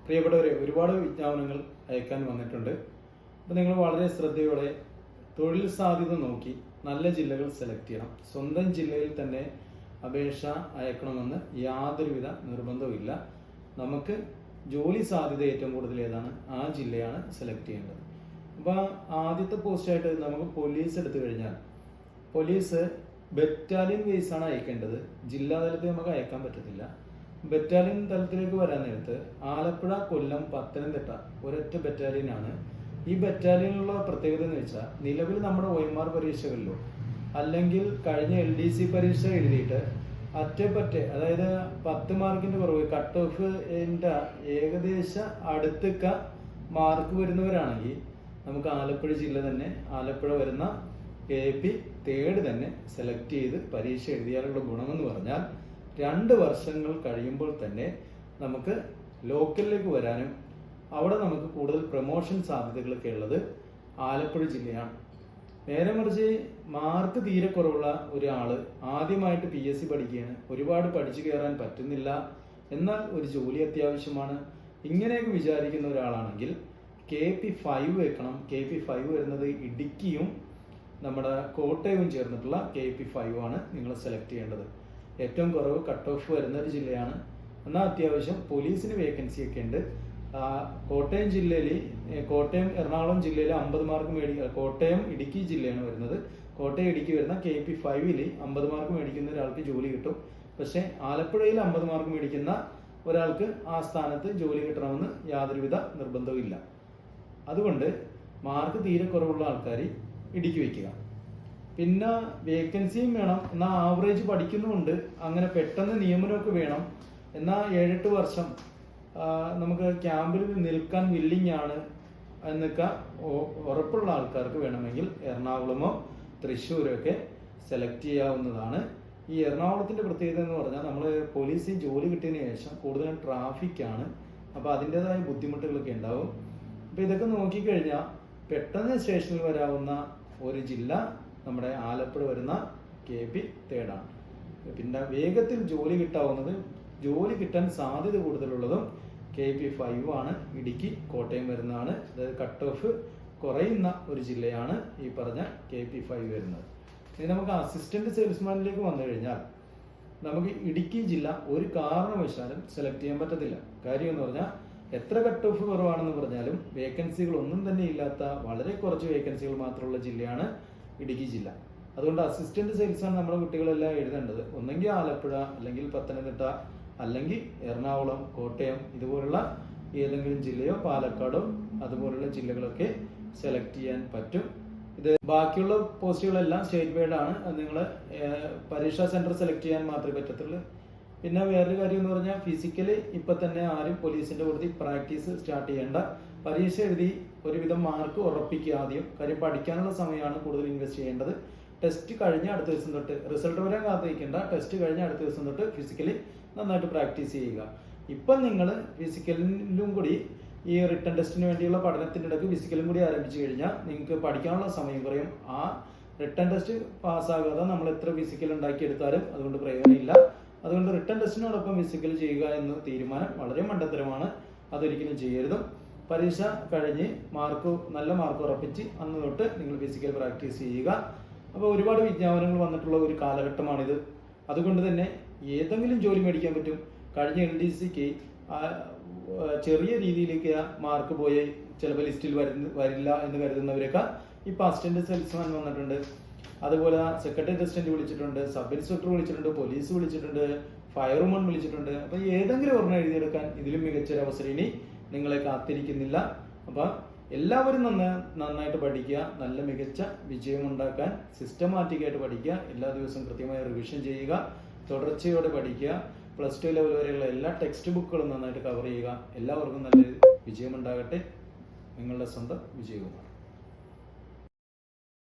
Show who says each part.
Speaker 1: പ്രിയപ്പെട്ടവരെ, ഒരുപാട് വിജ്ഞാപനങ്ങൾ അയക്കാൻ വന്നിട്ടുണ്ട്. അപ്പോൾ നിങ്ങൾ വളരെ ശ്രദ്ധയോടെ തൊഴിൽ സാധ്യത നോക്കി നല്ല ജില്ലകൾ സെലക്ട് ചെയ്യണം. സ്വന്തം ജില്ലയിൽ തന്നെ അപേക്ഷ അയക്കണമെന്ന് യാതൊരുവിധ നിർബന്ധവുമില്ല. നമുക്ക് ജോലി സാധ്യത ഏറ്റവും കൂടുതൽ ഏതാണ് ആ ജില്ലയാണ് സെലക്ട് ചെയ്യേണ്ടത്. അപ്പോൾ ആദ്യത്തെ പോസ്റ്റായിട്ട് നമുക്ക് പോലീസ് എടുത്തു കഴിഞ്ഞാൽ പോലീസ് ബറ്റാലിയൻ ബേസാണ് അയക്കേണ്ടത്. ജില്ലാ തലത്തിൽ നമുക്ക് അയക്കാൻ പറ്റത്തില്ല. ബറ്റാലിയൻ തലത്തിലേക്ക് വരാൻ നേരത്ത് ആലപ്പുഴ, കൊല്ലം, പത്തനംതിട്ട ഒരൊറ്റ ബറ്റാലിയനാണ്. ഈ ബറ്റാലിയനിലുള്ള പ്രത്യേകത എന്ന് വെച്ചാൽ നിലവിൽ നമ്മുടെ OMR പരീക്ഷകളിലോ അല്ലെങ്കിൽ കഴിഞ്ഞ LDC പരീക്ഷ എഴുതിയിട്ട് അറ്റപ്പറ്റെ, അതായത് 10 മാർക്കിന്റെ കുറവ്, കട്ട് ഓഫിന്റെ ഏകദേശ അടുത്തൊക്ക മാർക്ക് വരുന്നവരാണെങ്കിൽ നമുക്ക് ആലപ്പുഴ ജില്ല തന്നെ, ആലപ്പുഴ വരുന്ന AP തേർഡ് തന്നെ സെലക്ട് ചെയ്ത് പരീക്ഷ എഴുതിയാലുള്ള ഗുണമെന്ന് പറഞ്ഞാൽ 2 വർഷങ്ങൾ കഴിയുമ്പോൾ തന്നെ നമുക്ക് ലോക്കലിലേക്ക് വരാനും അവിടെ നമുക്ക് കൂടുതൽ പ്രൊമോഷൻ സാധ്യതകളൊക്കെ ഉള്ളത് ആലപ്പുഴ ജില്ലയാണ്. നേരെ മറിച്ച് മാർക്ക് തീരെ കുറവുള്ള ഒരാൾ ആദ്യമായിട്ട് PSC പഠിക്കുകയാണ്, ഒരുപാട് പഠിച്ചു കയറാൻ പറ്റുന്നില്ല, എന്നാൽ ഒരു ജോലി അത്യാവശ്യമാണ്, ഇങ്ങനെയൊക്കെ വിചാരിക്കുന്ന ഒരാളാണെങ്കിൽ KP5 വെക്കണം. KP5 വരുന്നത് ഇടുക്കിയും നമ്മുടെ കോട്ടയവും ചേർന്നിട്ടുള്ള KP5 ആണ് നിങ്ങൾ സെലക്ട് ചെയ്യേണ്ടത്. ഏറ്റവും കുറവ് കട്ട് ഓഫ് വരുന്ന ഒരു ജില്ലയാണ്. എന്നാൽ അത്യാവശ്യം പോലീസിന് വേക്കൻസി ഒക്കെ ഉണ്ട്. കോട്ടയം ജില്ലയിൽ, കോട്ടയം എറണാകുളം ജില്ലയിൽ 50 മാർക്ക് കോട്ടയം ഇടുക്കി ജില്ലയാണ് വരുന്നത്. കോട്ടയം ഇടുക്കി വരുന്ന KP5ൽ 50 മാർക്ക് മേടിക്കുന്ന ഒരാൾക്ക് ജോലി കിട്ടും. പക്ഷേ ആലപ്പുഴയിൽ 50 മാർക്ക് മേടിക്കുന്ന ഒരാൾക്ക് ആ സ്ഥാനത്ത് ജോലി കിട്ടണമെന്ന് യാതൊരുവിധ നിർബന്ധവും. അതുകൊണ്ട് മാർക്ക് തീരെ കുറവുള്ള ആൾക്കാർ ഇടുക്കി വയ്ക്കുക. പിന്നെ വേക്കൻസിയും വേണം, എന്നാൽ ആവറേജ് പഠിക്കുന്നുമുണ്ട്. അങ്ങനെ പെട്ടെന്ന് നിയമനമൊക്കെ വേണം, എന്നാൽ 7-8 വർഷം നമുക്ക് ക്യാമ്പിൽ നിൽക്കാൻ വില്ലിങ് ആണ് എന്നൊക്കെ ഉറപ്പുള്ള ആൾക്കാർക്ക് വേണമെങ്കിൽ എറണാകുളമോ തൃശ്ശൂരോ ഒക്കെ സെലക്ട് ചെയ്യാവുന്നതാണ്. ഈ എറണാകുളത്തിന്റെ പ്രത്യേകത എന്ന് പറഞ്ഞാൽ നമ്മൾ പോലീസിൽ ജോലി കിട്ടിയതിന് ശേഷം കൂടുതലും ട്രാഫിക്കാണ്. അപ്പോൾ അതിൻ്റെതായ ബുദ്ധിമുട്ടുകളൊക്കെ ഉണ്ടാവും. അപ്പോൾ ഇതൊക്കെ നോക്കിക്കഴിഞ്ഞാൽ പെട്ടെന്ന് സ്റ്റേഷനിൽ വരാവുന്ന ഒരു ജില്ല നമ്മുടെ ആലപ്പുഴ വരുന്ന KP തേർഡാണ്. പിന്നെ വേഗത്തിൽ ജോലി കിട്ടാവുന്നത്, ജോലി കിട്ടാൻ സാധ്യത കൂടുതലുള്ളതും KP5 ആണ്. ഇടുക്കി, കോട്ടയം വരുന്നതാണ്. അതായത് കട്ട് ഓഫ് കുറയുന്ന ഒരു ജില്ലയാണ് ഈ പറഞ്ഞ KP5 വരുന്നത്. ഇനി നമുക്ക് അസിസ്റ്റന്റ് സെയിൽസ്മാനിലേക്ക് വന്നു കഴിഞ്ഞാൽ നമുക്ക് ഇടുക്കി ജില്ല ഒരു കാരണവശാലും സെലക്ട് ചെയ്യാൻ പറ്റത്തില്ല. കാര്യം എന്ന് പറഞ്ഞാൽ എത്ര കട്ട് ഓഫ് കുറവാണെന്ന് പറഞ്ഞാലും വേക്കൻസികൾ ഒന്നും തന്നെ ഇല്ലാത്ത വളരെ കുറച്ച് വേക്കൻസികൾ മാത്രമുള്ള ജില്ലയാണ് ഇടുക്കി ജില്ല. അതുകൊണ്ട് അസിസ്റ്റന്റ് സെയിൽസാണ് നമ്മുടെ കുട്ടികളെല്ലാം എഴുതേണ്ടത്. ഒന്നെങ്കിൽ ആലപ്പുഴ, അല്ലെങ്കിൽ പത്തനംതിട്ട, അല്ലെങ്കിൽ എറണാകുളം, കോട്ടയം ഇതുപോലുള്ള ഏതെങ്കിലും ജില്ലയോ പാലക്കാടോ അതുപോലുള്ള ജില്ലകളൊക്കെ സെലക്ട് ചെയ്യാൻ പറ്റും. ഇത് ബാക്കിയുള്ള പോസ്റ്റുകളെല്ലാം സ്റ്റേറ്റ് വൈഡ് ആണ്. നിങ്ങൾ പരീക്ഷാ സെന്റർ സെലക്ട് ചെയ്യാൻ മാത്രമേ പറ്റത്തുള്ളൂ. പിന്നെ വേറൊരു കാര്യം എന്ന് പറഞ്ഞാൽ ഫിസിക്കലി ഇപ്പൊ തന്നെ ആരും പോലീസിന്റെ കൂടുതൽ പ്രാക്ടീസ് സ്റ്റാർട്ട് ചെയ്യേണ്ട. പരീക്ഷ എഴുതി ഒരുവിധം മാർക്ക് ഉറപ്പിക്കുക ആദ്യം. കാര്യം പഠിക്കാനുള്ള സമയമാണ് കൂടുതൽ ഇൻവെസ്റ്റ് ചെയ്യേണ്ടത്. ടെസ്റ്റ് കഴിഞ്ഞ അടുത്ത ദിവസം തൊട്ട്, റിസൾട്ട് വരെ കാത്തിരിക്കേണ്ട, ടെസ്റ്റ് കഴിഞ്ഞ അടുത്ത ദിവസം തൊട്ട് ഫിസിക്കലി നന്നായിട്ട് പ്രാക്ടീസ് ചെയ്യുക. ഇപ്പം നിങ്ങൾ ഫിസിക്കലിലും കൂടി ഈ റിട്ടൺ ടെസ്റ്റിന് വേണ്ടിയുള്ള പഠനത്തിൻ്റെ ഇടയ്ക്ക് ഫിസിക്കലും കൂടി ആരംഭിച്ചു കഴിഞ്ഞാൽ നിങ്ങൾക്ക് പഠിക്കാനുള്ള സമയം കുറയും. ആ റിട്ടൺ ടെസ്റ്റ് പാസ്സാകാതെ നമ്മൾ എത്ര ഫിസിക്കൽ ഉണ്ടാക്കിയെടുത്താലും അതുകൊണ്ട് പ്രയോജനമില്ല. അതുകൊണ്ട് റിട്ടൺ ടെസ്റ്റിനോടൊപ്പം ഫിസിക്കൽ ചെയ്യുക എന്ന തീരുമാനം വളരെ മണ്ടത്തരമാണ്. അതൊരിക്കലും ചെയ്യരുത്. പരീക്ഷ കഴിഞ്ഞ് നല്ല മാർക്ക് ഉറപ്പിച്ച് അന്ന് തൊട്ട് നിങ്ങൾ ഫിസിക്കൽ പ്രാക്ടീസ് ചെയ്യുക. അപ്പോൾ ഒരുപാട് വിജ്ഞാപനങ്ങൾ വന്നിട്ടുള്ള ഒരു കാലഘട്ടമാണിത്. അതുകൊണ്ട് തന്നെ ഏതെങ്കിലും ജോലി മേടിക്കാൻ പറ്റും. കഴിഞ്ഞ LDCക്ക് ചെറിയ രീതിയിലേക്ക് മാർക്ക് പോയി ചിലപ്പോൾ ലിസ്റ്റിൽ വരില്ല എന്ന് കരുതുന്നവരൊക്കെ ഇപ്പോൾ അസിസ്റ്റന്റ് സെയിൽസ്മാൻ വന്നിട്ടുണ്ട്. അതുപോലെ സെക്രട്ടറി അസിസ്റ്റന്റ് വിളിച്ചിട്ടുണ്ട്, സബ് ഇൻസ്പെക്ടർ വിളിച്ചിട്ടുണ്ട്, പോലീസ് വിളിച്ചിട്ടുണ്ട്, ഫയർമാൻ വിളിച്ചിട്ടുണ്ട്. അപ്പൊ ഏതെങ്കിലും ഒരെണ്ണം എഴുതിയെടുക്കാൻ ഇതിലും മികച്ചൊരു അവസരം ഇനി നിങ്ങളെ കാത്തിരിക്കുന്നില്ല. അപ്പൊ എല്ലാവരും നന്നായിട്ട് പഠിക്കുക, നല്ല മികച്ച വിജയം ഉണ്ടാക്കാൻ സിസ്റ്റമാറ്റിക് ആയിട്ട് പഠിക്കുക, എല്ലാ ദിവസവും കൃത്യമായി റിവിഷൻ ചെയ്യുക, തുടർച്ചയോടെ പഠിക്കുക, +2 ലെവൽ വരെയുള്ള എല്ലാ ടെക്സ്റ്റ് ബുക്കുകളും നന്നായിട്ട് കവർ ചെയ്യുക. എല്ലാവർക്കും നല്ലൊരു വിജയം ഉണ്ടാകട്ടെ. നിങ്ങളുടെ സ്വന്തം വിജയകുമാർ.